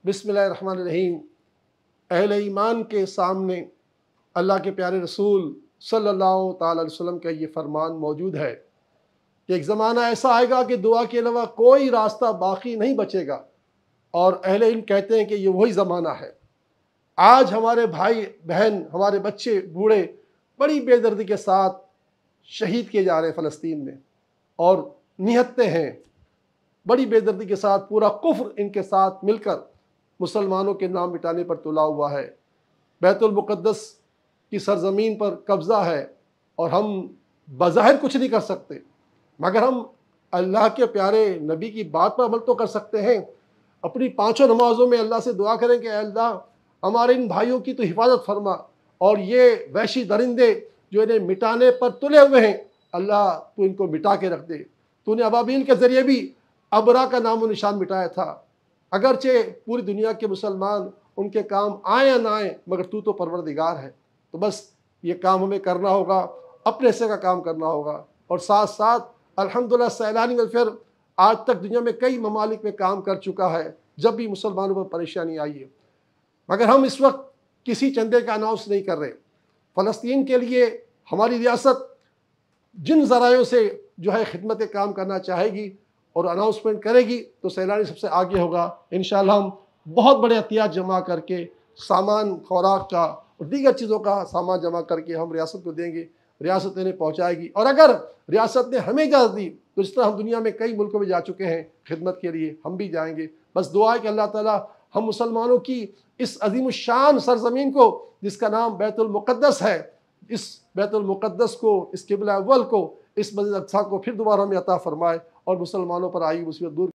बिस्मिल्लाहिर्रहमानिर्रहीम। अहले ईमान के सामने अल्लाह के प्यारे रसूल सल्लल्लाहु ताला अलैहि वसल्लम का ये फरमान मौजूद है कि एक ज़माना ऐसा आएगा कि दुआ के अलावा कोई रास्ता बाकी नहीं बचेगा, और अहले इल्म कहते हैं कि ये वही ज़माना है। आज हमारे भाई बहन, हमारे बच्चे बूढ़े बड़ी बेदर्दी के साथ शहीद किए जा रहे हैं फ़लस्तीन में, और निहत्ते हैं बड़ी बेदर्दी के साथ। पूरा कुफ्र इनके साथ मिलकर मुसलमानों के नाम मिटाने पर तुला हुआ है। बैतुल मुक़द्दस की सरज़मीन पर कब्ज़ा है और हम बज़ाहिर कुछ नहीं कर सकते, मगर हम अल्लाह के प्यारे नबी की बात पर अमल तो कर सकते हैं। अपनी पाँचों नमाज़ों में अल्लाह से दुआ करें कि अल्लाह हमारे इन भाइयों की तो हिफाजत फरमा, और ये वहशी दरिंदे जो इन्हें मिटाने पर तुले हुए हैं, अल्लाह तू इनको मिटा के रख दे। तूने अबाबील के ज़रिए भी अबरा का नामो निशान मिटाया था, अगरचे पूरी दुनिया के मुसलमान उनके काम आए या ना आए, मगर तू तो परवरदिगार है। तो बस ये काम हमें करना होगा, अपने हिस्से का काम करना होगा। और साथ साथ अल्हम्दुलिल्लाह सैलानी वेलफेयर आज तक दुनिया में कई ममालिक में काम कर चुका है, जब भी मुसलमानों पर परेशानी आई है। मगर हम इस वक्त किसी चंदे का अनाउंस नहीं कर रहे। फ़लस्तीन के लिए हमारी रियासत जिन ज़रायों से जो है खिदमत काम करना चाहेगी और अनाउंसमेंट करेगी, तो सैलानी सबसे आगे होगा। इंशाअल्लाह हम बहुत बड़े एहतियात जमा करके सामान खुराक का और दीगर चीज़ों का सामान जमा करके हम रियासत को देंगे, रियासत इन्हें पहुँचाएगी। और अगर रियासत ने हमें इजाज़त दी, तो जिस तरह हम दुनिया में कई मुल्कों में जा चुके हैं खिदमत के लिए, हम भी जाएंगे। बस दुआ है कि अल्लाह ताला हम मुसलमानों की इस अज़ीमुश्शान सरज़मीन को, जिसका नाम बैतुल मुक़द्दस है, इस बैतुल मुक़द्दस को, इस क़िबला अव्वल को, इस मस्जिद अक़सा को फिर दोबारा हमें अता फ़रमाए और मुसलमानों पर आई मुसीबत दूर